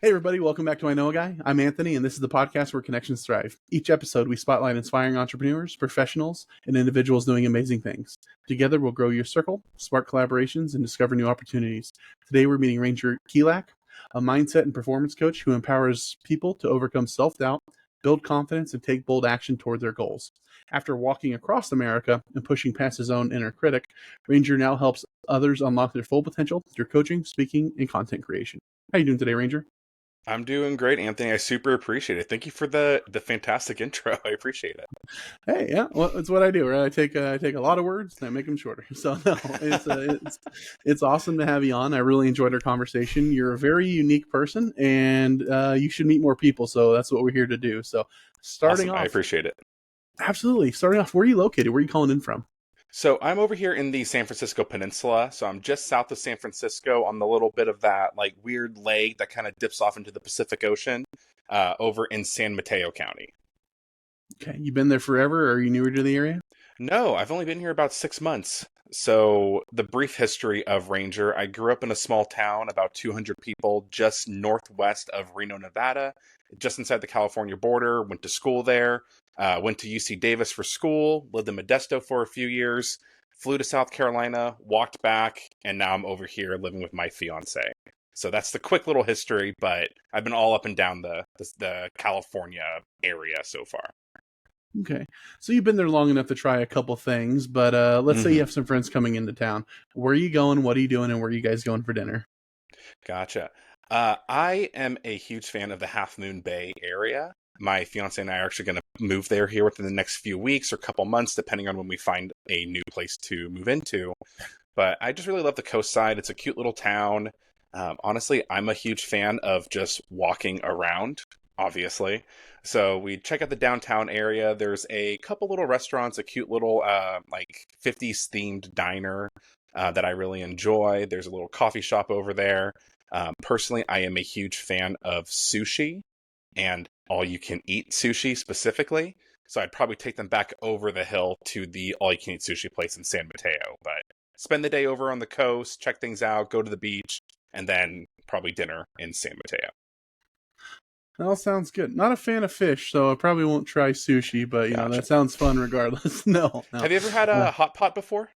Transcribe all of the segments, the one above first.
Hey, everybody, welcome back to I Know a Guy. I'm Anthony, and this is the podcast where connections thrive. Each episode, we spotlight inspiring entrepreneurs, professionals, and individuals doing amazing things. Together, we'll grow your circle, spark collaborations, and discover new opportunities. Today, we're meeting Ranger Kielak, a mindset and performance coach who empowers people to overcome self-doubt, build confidence, and take bold action toward their goals. After walking across America and pushing past his own inner critic, Ranger now helps others unlock their full potential through coaching, speaking, and content creation. How are you doing today, Ranger? I'm doing great, Anthony. I super appreciate it. Thank you for the fantastic intro. I appreciate it. Hey, yeah, well, it's what I do, right? I take a lot of words and I make them shorter. So no, it's awesome to have you on. I really enjoyed our conversation. You're a very unique person, and you should meet more people. So that's what we're here to do. So starting Awesome. off, I appreciate it. Absolutely. Starting off, where are you located? Where are you calling in from? So I'm over here in the San Francisco Peninsula. So I'm just south of San Francisco on the little bit of that like weird lake that kind of dips off into the Pacific Ocean, over in San Mateo County. Okay, you been there forever, or are you newer to the area? No, I've only been here about 6 months. So the brief history of Ranger, I grew up in a small town, about 200 people, just northwest of Reno, Nevada, just inside the California border. Went to school there, went to UC Davis for school, lived in Modesto for a few years, flew to South Carolina, walked back, and now I'm over here living with my fiance. So that's the quick little history, but I've been all up and down the California area so far. Okay, so you've been there long enough to try a couple things, but let's say you have some friends coming into town. Where are you going? What are you doing? And where are you guys going for dinner? Gotcha. I am a huge fan of the Half Moon Bay area. My fiance and I are actually going to move there here within the next few weeks or couple months, depending on when we find a new place to move into. But I just really love the coast side. It's a cute little town. Honestly, I'm a huge fan of just walking around, obviously. So we check out the downtown area. There's a couple little restaurants, a cute little like 50s themed diner that I really enjoy. There's a little coffee shop over there. Personally, I am a huge fan of sushi and all you can eat sushi specifically. So I'd probably take them back over the hill to the all you can eat sushi place in San Mateo. But spend the day over on the coast, check things out, go to the beach, and then probably dinner in San Mateo. That all sounds good. Not a fan of fish, so I probably won't try sushi, but you know, that sounds fun regardless. No. Have you ever had a hot pot before?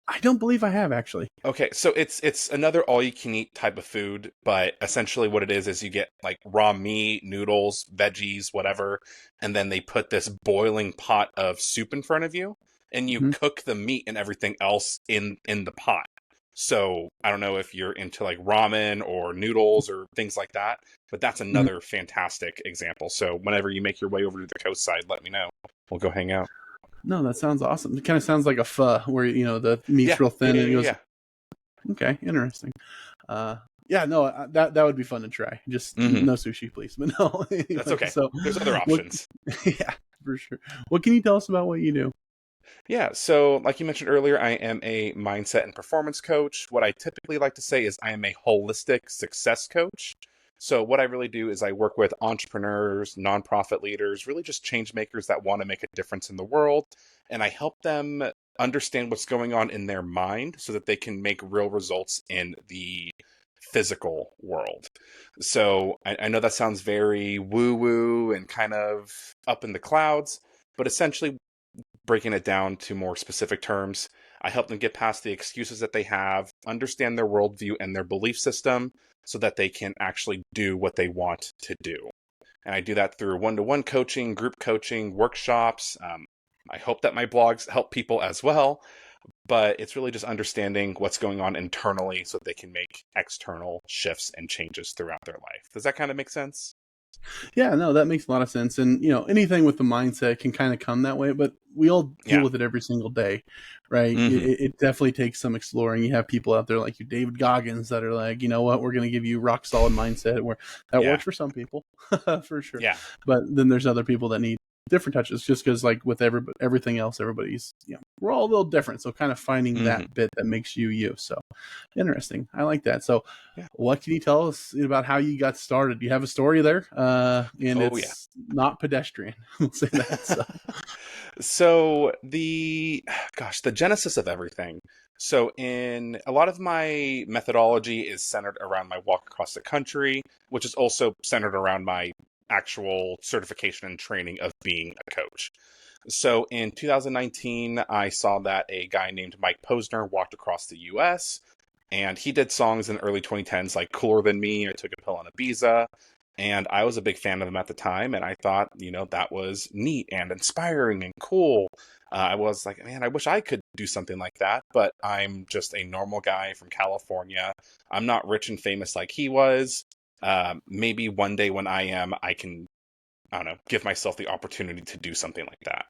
I don't believe I have, actually. Okay, so it's another all-you-can-eat type of food, but essentially what it is you get like raw meat, noodles, veggies, whatever, and then they put this boiling pot of soup in front of you, and you cook the meat and everything else in the pot. So I don't know if you're into like ramen or noodles or things like that, but that's another fantastic example. So whenever you make your way over to the coast side, let me know. We'll go hang out. No, that sounds awesome. It kind of sounds like a pho, where you know the meat's real thin and it goes. Yeah. Okay, interesting. Yeah, no, that would be fun to try. Just no sushi, please. But no, anyway, that's okay. So there's other options. Yeah, for sure. What can you tell us about what you do? Yeah, so like you mentioned earlier, I am a mindset and performance coach. What I typically like to say is I am a holistic success coach. So what I really do is I work with entrepreneurs, nonprofit leaders, really just change makers that want to make a difference in the world. And I help them understand what's going on in their mind so that they can make real results in the physical world. So I know that sounds very woo-woo and kind of up in the clouds, but essentially breaking it down to more specific terms, I help them get past the excuses that they have, understand their worldview and their belief system so that they can actually do what they want to do. And I do that through one-to-one coaching, group coaching, workshops. I hope that my blogs help people as well, but it's really just understanding what's going on internally so that they can make external shifts and changes throughout their life. Does that kind of make sense? Yeah, no, that makes a lot of sense. And, you know, anything with the mindset can kind of come that way, but we all deal with it every single day, right? It definitely takes some exploring. You have people out there like you, David Goggins, that are like, you know what, we're going to give you rock solid mindset where that works for some people, for sure. Yeah. But then there's other people that need different touches just because like with everything else, everybody's, you know, we're all a little different. So kind of finding that bit that makes you you. So interesting. I like that. So what can you tell us about how you got started? You have a story there, and it's not pedestrian. We'll say that. So the genesis of everything So, in a lot of my methodology is centered around my walk across the country, which is also centered around my actual certification and training of being a coach. So, in 2019, I saw that a guy named Mike Posner walked across the US, and he did songs in the early 2010s like Cooler Than Me, I Took a Pill on Ibiza. And I was a big fan of him at the time, and I thought, that was neat and inspiring and cool. I was like, man, I wish I could do something like that, but I'm just a normal guy from California. I'm not rich and famous like he was. Maybe one day when I am, I can, I don't know, give myself the opportunity to do something like that.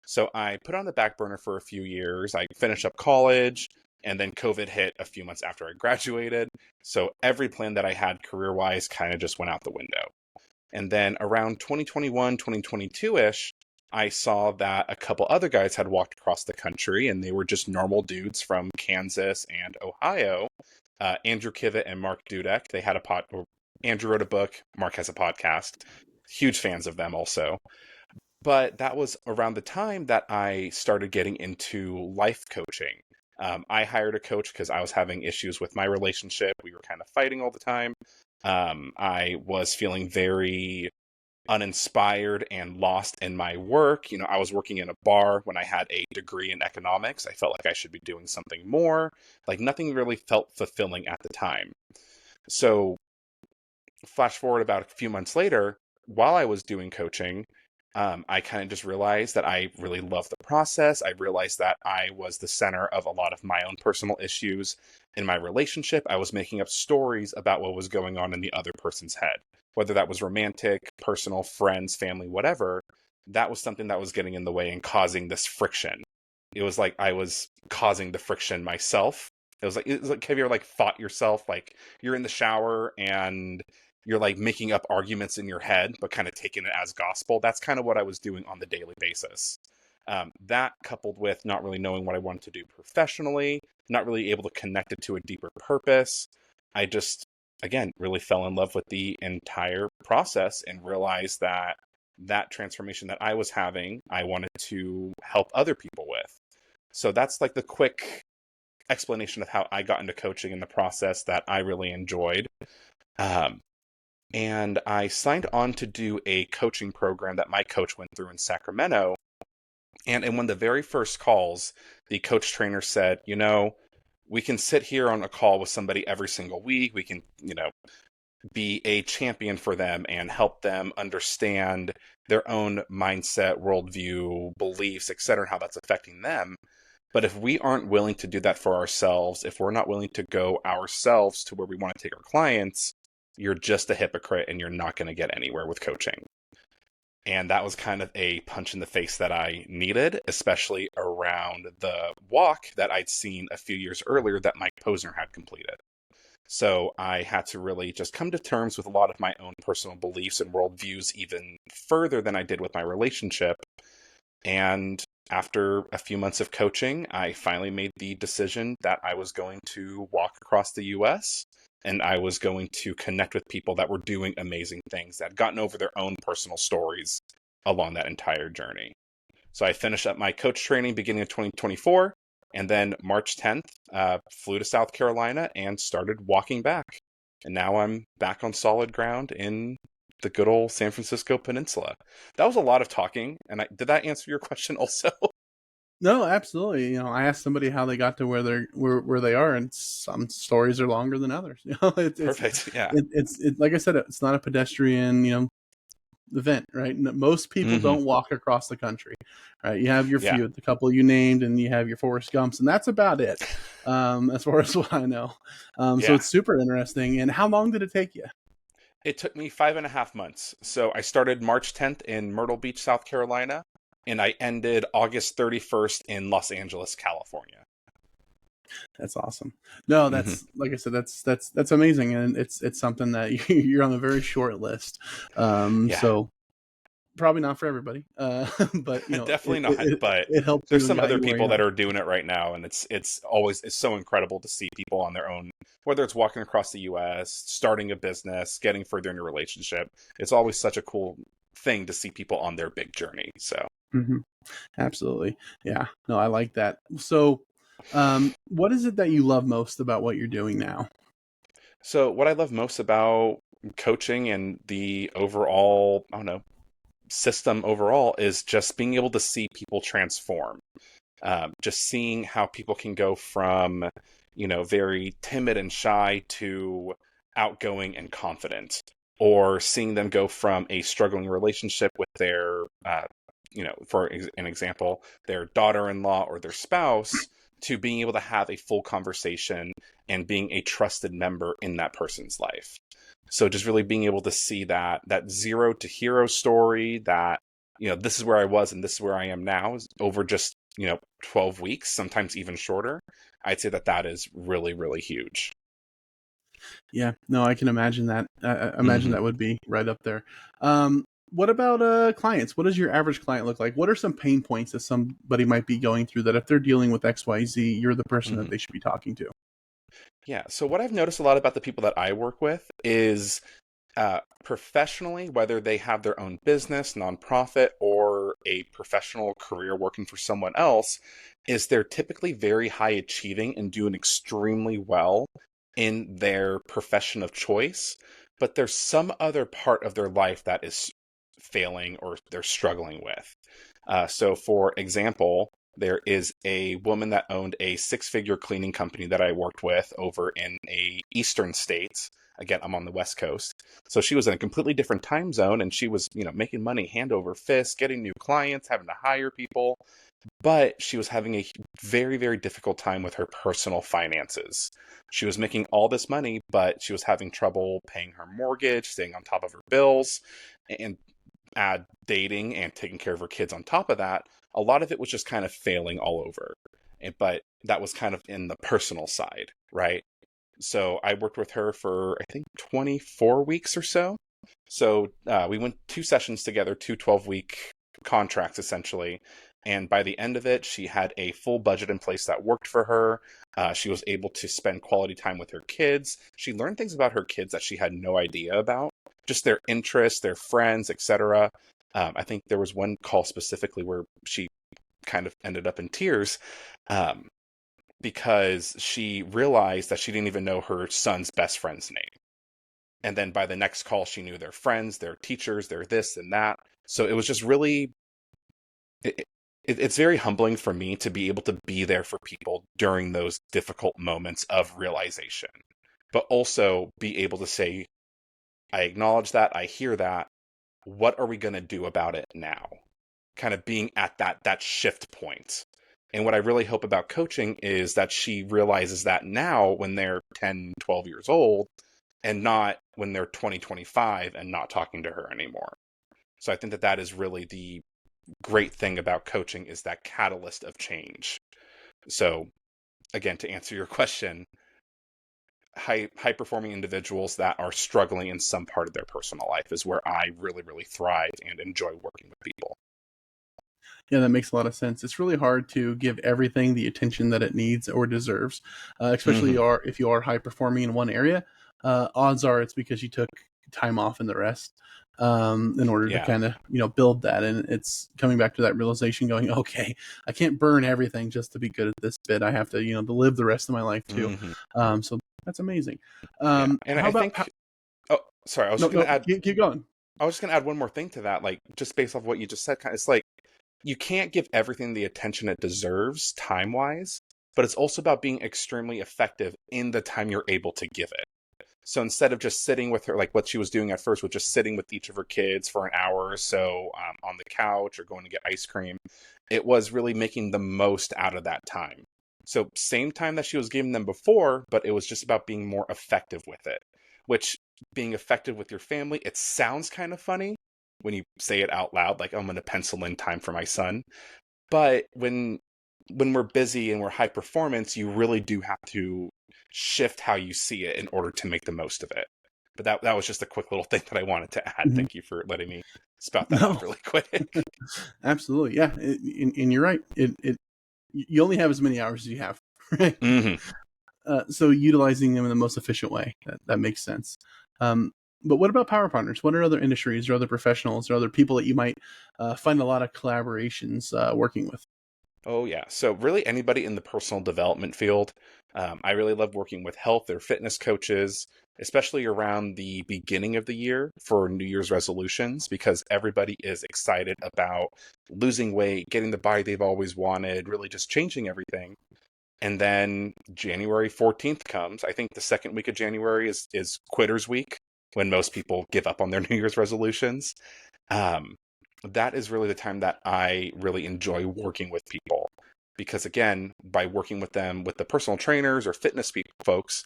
So I put on the back burner for a few years. I finished up college, and then COVID hit a few months after I graduated. So every plan that I had career wise kind of just went out the window. And then around 2021, 2022 ish, I saw that a couple other guys had walked across the country, and they were just normal dudes from Kansas and Ohio. Andrew Kivet and Mark Dudek. They had Andrew wrote a book. Mark has a podcast. Huge fans of them also. But that was around the time that I started getting into life coaching. I hired a coach because I was having issues with my relationship. We were kind of fighting all the time. I was feeling very uninspired and lost in my work. I was working in a bar when I had a degree in economics. I felt like I should be doing something more. Like nothing really felt fulfilling at the time. So, flash forward about a few months later, while I was doing coaching, I kind of just realized that I really loved the process. I realized that I was the center of a lot of my own personal issues in my relationship. I was making up stories about what was going on in the other person's head, whether that was romantic, personal, friends, family, whatever. That was something that was getting in the way and causing this friction. It was like I was causing the friction myself. It was like have you ever like fought yourself? Like you're in the shower and you're like making up arguments in your head, but kind of taking it as gospel. That's kind of what I was doing on the daily basis. That coupled with not really knowing what I wanted to do professionally, not really able to connect it to a deeper purpose. I just, again, really fell in love with the entire process and realized that that transformation that I was having, I wanted to help other people with. So that's like the quick explanation of how I got into coaching and the process that I really enjoyed. Um, and I signed on to do a coaching program that my coach went through in Sacramento. And in one of the very first calls, the coach trainer said, we can sit here on a call with somebody every single week. We can, be a champion for them and help them understand their own mindset, worldview, beliefs, etc., and how that's affecting them. But if we aren't willing to do that for ourselves, if we're not willing to go ourselves to where we want to take our clients, you're just a hypocrite and you're not going to get anywhere with coaching. And that was kind of a punch in the face that I needed, especially around the walk that I'd seen a few years earlier that Mike Posner had completed. So I had to really just come to terms with a lot of my own personal beliefs and worldviews even further than I did with my relationship. And after a few months of coaching, I finally made the decision that I was going to walk across the US and I was going to connect with people that were doing amazing things, that had gotten over their own personal stories along that entire journey. So I finished up my coach training beginning of 2024, and then March 10th, flew to South Carolina and started walking back. And now I'm back on solid ground in the good old San Francisco Peninsula. That was a lot of talking, and did that answer your question also? No, absolutely. I asked somebody how they got to where they are, and some stories are longer than others. Perfect. Yeah. It's like I said, it's not a pedestrian, event, right? Most people Mm-hmm. don't walk across the country, right? You have your Yeah. few, the couple you named, and you have your Forrest Gumps, and that's about it, as far as what I know. So Yeah. it's super interesting. And how long did it take you? It took me 5.5 months. So I started March 10th in Myrtle Beach, South Carolina, and I ended August 31st in Los Angeles, California. That's awesome. No, Mm-hmm. that's like I said, that's amazing, and it's something that you're on a very short list. Yeah. So probably not for everybody, but Definitely not, but it helped there's you and some got other you where people you that are. are doing it right now, and it's so incredible to see people on their own, whether it's walking across the US, starting a business, getting further in a relationship. It's always such a cool thing to see people on their big journey. So Mm-hmm. Absolutely, yeah. No, I like that. So, What is it that you love most about what you're doing now? So, what I love most about coaching and the overall, I don't know, system overall is just being able to see people transform. Just seeing how people can go from, very timid and shy to outgoing and confident, or seeing them go from a struggling relationship with their, for an example, their daughter-in-law or their spouse, to being able to have a full conversation and being a trusted member in that person's life. So just really being able to see that zero to hero story, that this is where I was and this is where I am now, over just 12 weeks, sometimes even shorter. I'd say that is really, really huge. Yeah, no, I can imagine that. I imagine Hmm. that would be right up there. What about clients? What does your average client look like? What are some pain points that somebody might be going through that if they're dealing with XYZ, you're the person that Hmm. they should be talking to? Yeah. So what I've noticed a lot about the people that I work with is professionally, whether they have their own business, nonprofit, or a professional career working for someone else, is they're typically very high achieving and doing extremely well in their profession of choice, but there's some other part of their life that is failing or they're struggling with. So, for example, there is a woman that owned a six-figure cleaning company that I worked with over in a eastern state. Again, I'm on the West Coast. So she was in a completely different time zone and she was, making money hand over fist, getting new clients, having to hire people, but she was having a very, very difficult time with her personal finances. She was making all this money, but she was having trouble paying her mortgage, staying on top of her bills, and add dating and taking care of her kids on top of that. A lot of it was just kind of failing all over. But that was kind of in the personal side, right? So I worked with her for, I think, 24 weeks or so. So we went 2 sessions together, 2 12-week contracts essentially. And by the end of it, she had a full budget in place that worked for her. She was able to spend quality time with her kids. She learned things about her kids that she had no idea about, just their interests, their friends, etc. I think there was one call specifically where she kind of ended up in tears, um, because she realized that she didn't even know her son's best friend's name. And then by the next call, she knew their friends, their teachers, their this and that. So it was just really, it, it's very humbling for me to be able to be there for people during those difficult moments of realization, but also be able to say, I acknowledge that, I hear that. What are we going to do about it now? Kind of being at that shift point. And what I really hope about coaching is that she realizes that now when they're 10, 12 years old, and not when they're 20, 25 and not talking to her anymore. So I think that is really the great thing about coaching, is that catalyst of change. So again, to answer your question, high performing individuals that are struggling in some part of their personal life is where I really, really thrive and enjoy working with people. Yeah, that makes a lot of sense. It's really hard to give everything the attention that it needs or deserves, especially Mm-hmm. if you are high performing in one area. Odds are it's because you took time off in the rest, in order to Yeah. kind of build that. And it's coming back to that realization, going, okay, I can't burn everything just to be good at this bit. I have to to live the rest of my life too. Mm-hmm. So that's amazing. Yeah. And How I about think, oh, sorry, no, no, keep going. I was just going to add one more thing to that. Like, just based off what you just said, it's like, you can't give everything the attention it deserves time wise, but it's also about being extremely effective in the time you're able to give it. So instead of just sitting with her, like what she was doing at first, was just sitting with each of her kids for an hour or so, on the couch or going to get ice cream, it was really making the most out of that time. So same time that she was giving them before, but it was just about being more effective with it, which, being effective with your family, it sounds kind of funny when you say it out loud, like, oh, I'm going to pencil in time for my son. But when we're busy and we're high performance, you really do have to shift how you see it in order to make the most of it. But that was just a quick little thing that I wanted to add. Mhm. Thank you for letting me spout that No, off really quick. absolutely, yeah, and you're right. It you only have as many hours as you have, right? Hmm. So utilizing them in the most efficient way, that makes sense. Um, but what about power partners? What are other industries or other professionals or other people that you might find a lot of collaborations working with? Oh, yeah. So, really, anybody in the personal development field. I really love working with health or fitness coaches, especially around the beginning of the year for New Year's resolutions, because everybody is excited about losing weight, getting the body they've always wanted, really just changing everything. And then January 14th comes. I think the second week of January is Quitters Week, when most people give up on their New Year's resolutions. Um, that is really the time that I really enjoy working with people. Because again, by working with them, with the personal trainers or fitness people, folks,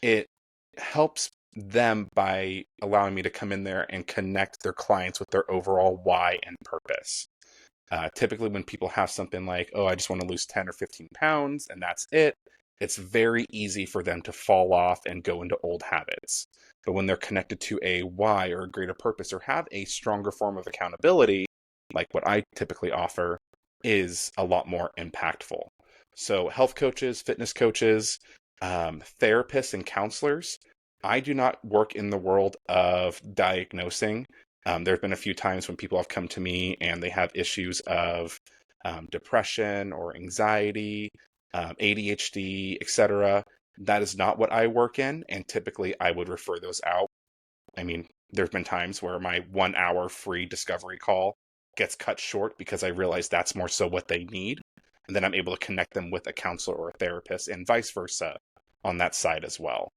it helps them by allowing me to come in there and connect their clients with their overall why and purpose. Typically, when people have something like, oh, I just want to lose 10 or 15 pounds and that's it, it's very easy for them to fall off and go into old habits. But when they're connected to a why or a greater purpose or have a stronger form of accountability, like what I typically offer, is a lot more impactful. So, health coaches, fitness coaches, therapists, and counselors, I do not work in the world of diagnosing. There have been a few times when people have come to me and they have issues of depression or anxiety, ADHD, etc. That is not what I work in, and typically I would refer those out. I mean, there have been times where my 1 hour free discovery call gets cut short because I realize that's more so what they need. And then I'm able to connect them with a counselor or a therapist and vice versa on that side as well.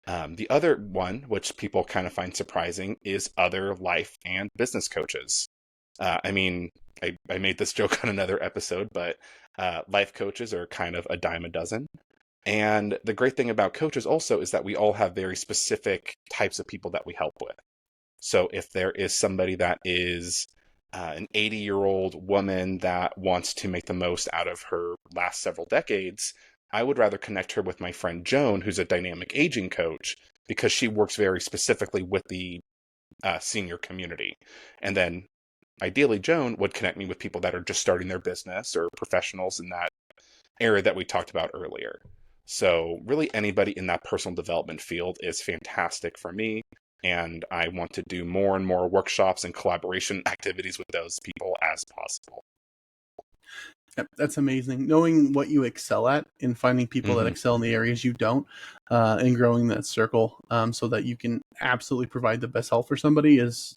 The other one, which people kind of find surprising, is other life and business coaches. I mean, I made this joke on another episode, but life coaches are kind of a dime a dozen. And the great thing about coaches also is that we all have very specific types of people that we help with. So if there is somebody that is an 80-year-old woman that wants to make the most out of her last several decades, I would rather connect her with my friend Joan, who's a dynamic aging coach, because she works very specifically with the senior community. And then ideally, Joan would connect me with people that are just starting their business or professionals in that area that we talked about earlier. So, really, anybody in that personal development field is fantastic for me. And I want to do more and more workshops and collaboration activities with those people as possible. Yep, that's amazing. Knowing what you excel at and finding people that excel in the areas you don't, and growing that circle, so that you can absolutely provide the best help for somebody is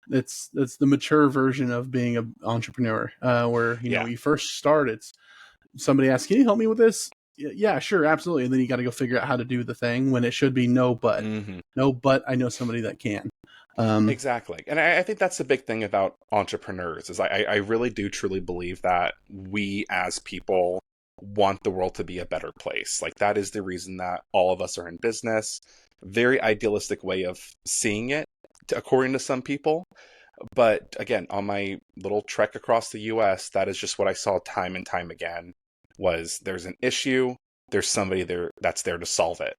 that's the mature version of being an entrepreneur. Where you first start, it's somebody asks, "Can you help me with this?" Yeah, sure, absolutely. And then you got to go figure out how to do the thing when it should be no, but no, but I know somebody that can. Exactly. And I think that's the big thing about entrepreneurs is I really do truly believe that we as people want the world to be a better place. Like that is the reason that all of us are in business. Very idealistic way of seeing it, according to some people. But again, on my little trek across the US, that is just what I saw time and time again was there's an issue, there's somebody there that's there to solve it.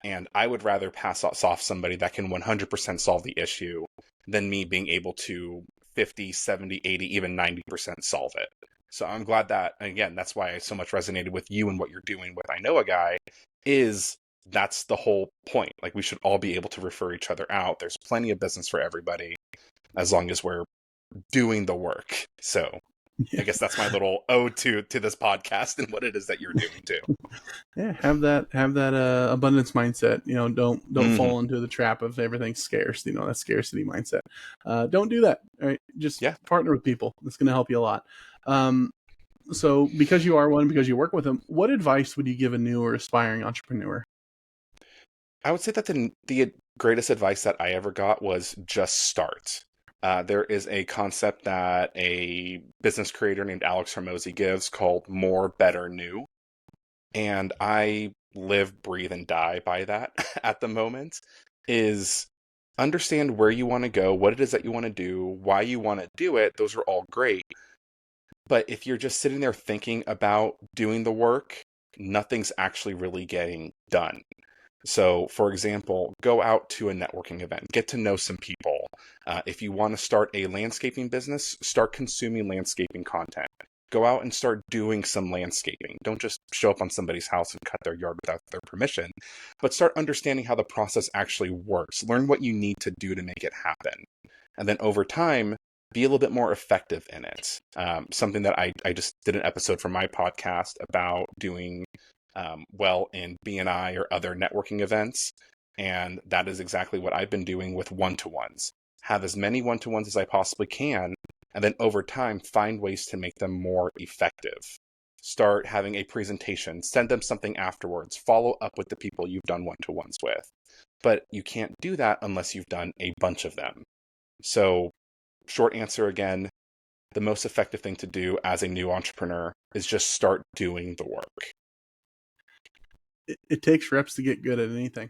And I would rather pass off somebody that can 100% solve the issue than me being able to 50, 70, 80, even 90% solve it. So I'm glad that, and again, that's why I so much resonated with you and what you're doing with I Know a Guy, is that's the whole point. Like we should all be able to refer each other out. There's plenty of business for everybody as long as we're doing the work. So I guess that's my little ode to this podcast and what it is that you're doing too. Yeah, have that abundance mindset. Don't fall into the trap of everything's scarce. That scarcity mindset. Don't do that. All right, just partner with people. That's going to help you a lot. So because you are one, because you work with them, what advice would you give a new or aspiring entrepreneur? I would say that the greatest advice that I ever got was just start. There is a concept that a business creator named Alex Hormozy gives called more, better, new. And I live, breathe, and die by that at the moment, is understand where you want to go, what it is that you want to do, why you want to do it. Those are all great. But if you're just sitting there thinking about doing the work, nothing's actually really getting done. So, for example, go out to a networking event, get to know some people. If you want to start a landscaping business, start consuming landscaping content. Go out and start doing some landscaping. Don't just show up on somebody's house and cut their yard without their permission, but start understanding how the process actually works. Learn what you need to do to make it happen. And then over time, be a little bit more effective in it. Something that I just did an episode for my podcast about doing well in BNI or other networking events. And that is exactly what I've been doing with one-to-ones. Have as many one-to-ones as I possibly can, and then over time, find ways to make them more effective. Start having a presentation, send them something afterwards, follow up with the people you've done one-to-ones with. But you can't do that unless you've done a bunch of them. So, short answer again, the most effective thing to do as a new entrepreneur is just start doing the work. It takes reps to get good at anything.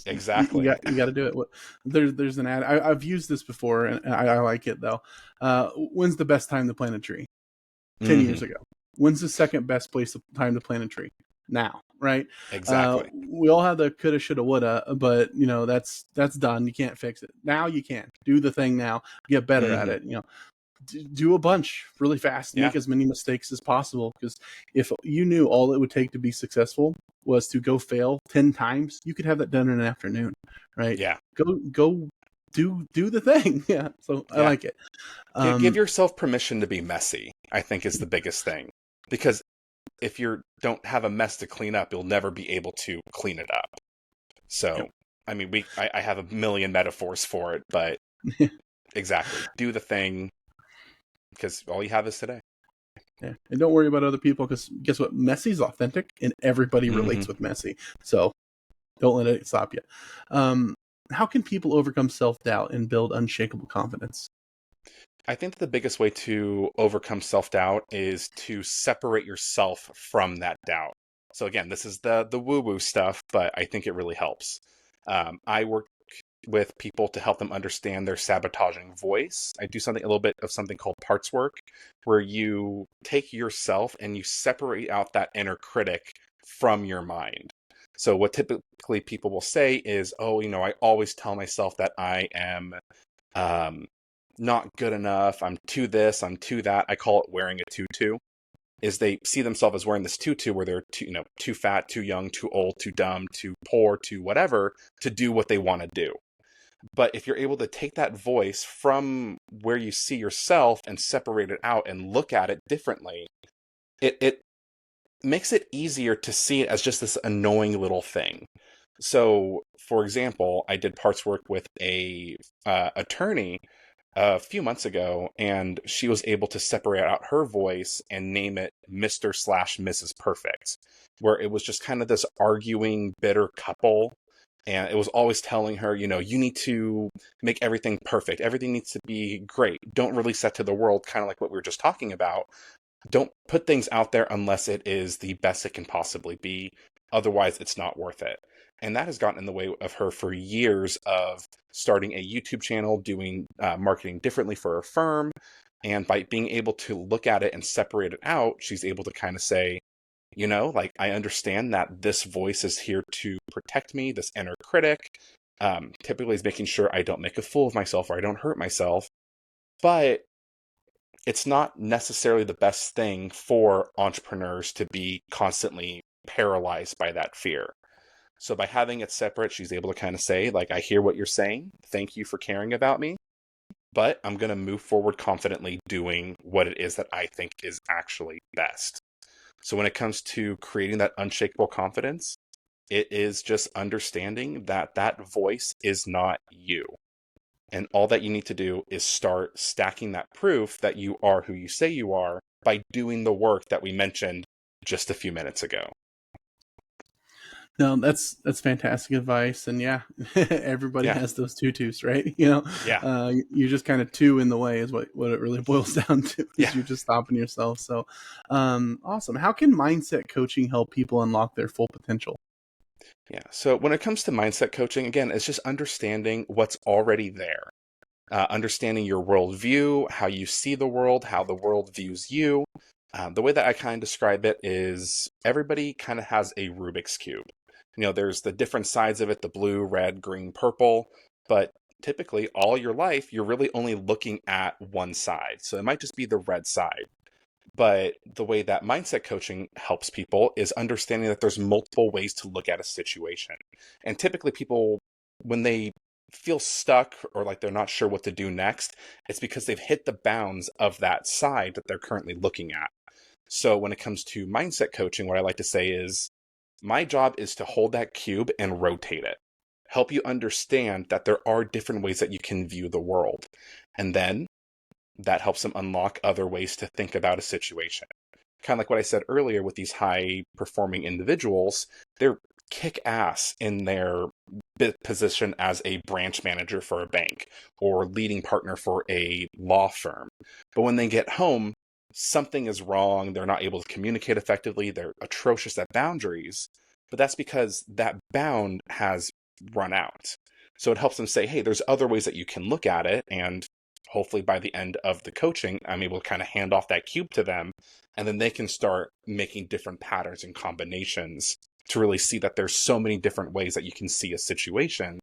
Exactly. You got to do it. There's an ad. I've used this before, and I like it though. When's the best time to plant a tree? 10 years ago. When's the second best time to plant a tree? Now, right? Exactly. We all have the coulda, shoulda, woulda, but that's done. You can't fix it. Now you can do the thing. Now get better at it. Do a bunch really fast. Make as many mistakes as possible, because if you knew all it would take to be successful was to go fail 10 times, you could have that done in an afternoon, right? Yeah. Go do the thing. Yeah. So I like it. Give yourself permission to be messy, I think, is the biggest thing. Because if you don't have a mess to clean up, you'll never be able to clean it up. So, I mean, I have a million metaphors for it, but exactly. Do the thing, because all you have is today. Yeah. And don't worry about other people, because guess what? Messy's authentic, and everybody relates with messy. So don't let it stop you. How can people overcome self-doubt and build unshakable confidence? I think that the biggest way to overcome self-doubt is to separate yourself from that doubt. So again, this is the woo-woo stuff, but I think it really helps. I work with people to help them understand their sabotaging voice. I do a little bit of something called parts work, where you take yourself and you separate out that inner critic from your mind. So what typically people will say is, I always tell myself that I am not good enough. I'm too this, I'm too that. I call it wearing a tutu. Is they see themselves as wearing this tutu where they're too fat, too young, too old, too dumb, too poor, too whatever to do what they want to do. But if you're able to take that voice from where you see yourself and separate it out and look at it differently, it makes it easier to see it as just this annoying little thing. So, for example, I did parts work with a attorney a few months ago, and she was able to separate out her voice and name it Mr./Mrs. Perfect, where it was just kind of this arguing, bitter couple. And it was always telling her, you need to make everything perfect. Everything needs to be great. Don't release that to the world, kind of like what we were just talking about. Don't put things out there unless it is the best it can possibly be. Otherwise, it's not worth it. And that has gotten in the way of her for years of starting a YouTube channel, doing marketing differently for her firm. And by being able to look at it and separate it out, she's able to kind of say, I understand that this voice is here to protect me, this inner critic. Typically is making sure I don't make a fool of myself or I don't hurt myself. But it's not necessarily the best thing for entrepreneurs to be constantly paralyzed by that fear. So by having it separate, she's able to kind of say, I hear what you're saying. Thank you for caring about me. But I'm going to move forward confidently doing what it is that I think is actually best. So when it comes to creating that unshakable confidence, it is just understanding that that voice is not you. And all that you need to do is start stacking that proof that you are who you say you are by doing the work that we mentioned just a few minutes ago. No, that's fantastic advice. And everybody has those tutus, right? You're just kind of two in the way is what it really boils down to, is you're just stopping yourself. So awesome. How can mindset coaching help people unlock their full potential? Yeah. So when it comes to mindset coaching, again, it's just understanding what's already there. Understanding your worldview, how you see the world, how the world views you. The way that I kind of describe it is everybody kind of has a Rubik's Cube. There's the different sides of it, the blue, red, green, purple, but typically all your life, you're really only looking at one side. So it might just be the red side. But the way that mindset coaching helps people is understanding that there's multiple ways to look at a situation. And typically people, when they feel stuck or like they're not sure what to do next, it's because they've hit the bounds of that side that they're currently looking at. So when it comes to mindset coaching, what I like to say is my job is to hold that cube and rotate it, help you understand that there are different ways that you can view the world. And then that helps them unlock other ways to think about a situation. Kind of like what I said earlier with these high performing individuals, they're kick ass in their position as a branch manager for a bank or leading partner for a law firm. But when they get home, something is wrong. They're not able to communicate effectively. They're atrocious at boundaries. But that's because that bound has run out. So it helps them say, hey, there's other ways that you can look at it. And hopefully by the end of the coaching, I'm able to kind of hand off that cube to them. And then they can start making different patterns and combinations to really see that there's so many different ways that you can see a situation.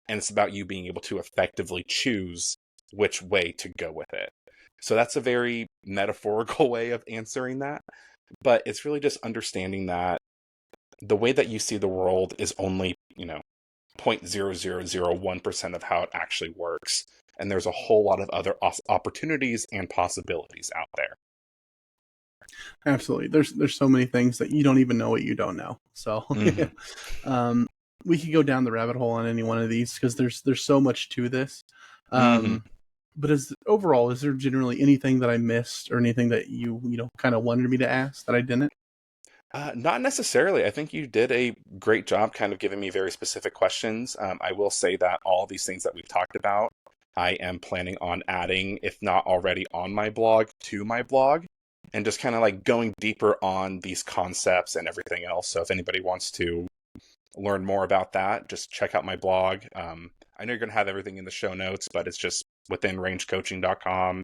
And it's about you being able to effectively choose which way to go with it. So that's a very metaphorical way of answering that. But it's really just understanding that the way that you see the world is only, 0.0001% of how it actually works. And there's a whole lot of other opportunities and possibilities out there. Absolutely. There's so many things that you don't even know what you don't know. So we could go down the rabbit hole on any one of these because there's so much to this. But overall, is there generally anything that I missed or anything that you kind of wanted me to ask that I didn't? Not necessarily. I think you did a great job kind of giving me very specific questions. I will say that all these things that we've talked about, I am planning on adding, if not already on my blog, to my blog, and just kind of like going deeper on these concepts and everything else. So if anybody wants to learn more about that, just check out my blog. I know you're going to have everything in the show notes, but it's just within rangecoaching.com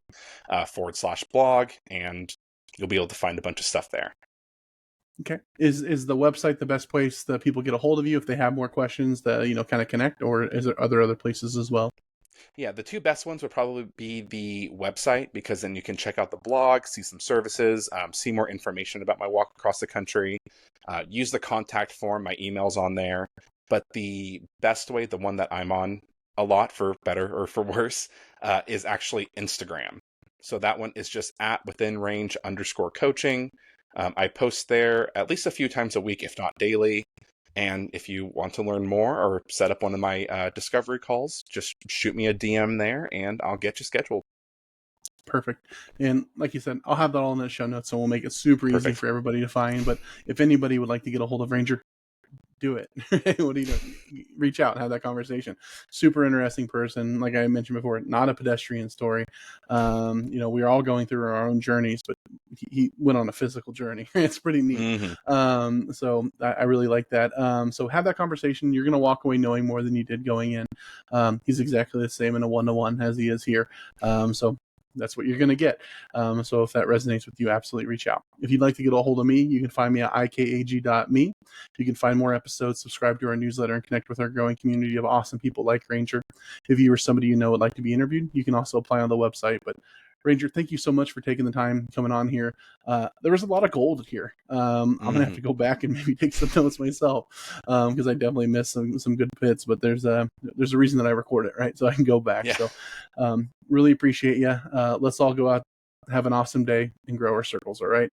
/blog, and you'll be able to find a bunch of stuff there. Okay. Is the website the best place that people get a hold of you if they have more questions to, kind of connect, or is there other places as well? Yeah, the two best ones would probably be the website, because then you can check out the blog, see some services, see more information about my walk across the country, use the contact form, my email's on there. But the best way, the one that I'm on a lot, for better or for worse, is actually Instagram. So that one is just at withinrange_coaching. I post there at least a few times a week, if not daily. And if you want to learn more or set up one of my discovery calls, just shoot me a DM there and I'll get you scheduled. Perfect. And like you said, I'll have that all in the show notes, so we'll make it super easy for everybody to find. But if anybody would like to get a hold of Ranger, do it. What do you do? Reach out and have that conversation. Super interesting person. Like I mentioned before, not a pedestrian story. We're all going through our own journeys, but he went on a physical journey. It's pretty neat. So I really like that. So have that conversation. You're going to walk away knowing more than you did going in. He's exactly the same in a one-to-one as he is here. So that's what you're going to get. So if that resonates with you, absolutely reach out. If you'd like to get a hold of me, you can find me at ikag.me. You can find more episodes, subscribe to our newsletter, and connect with our growing community of awesome people like Ranger. If you or somebody would like to be interviewed, you can also apply on the website. But Ranger, thank you so much for taking the time coming on here. There was a lot of gold here. I'm going to have to go back and maybe take some notes myself because I definitely missed some good bits, but there's a reason that I record it, right? So I can go back. Yeah. So really appreciate you. Let's all go out, have an awesome day, and grow our circles, all right?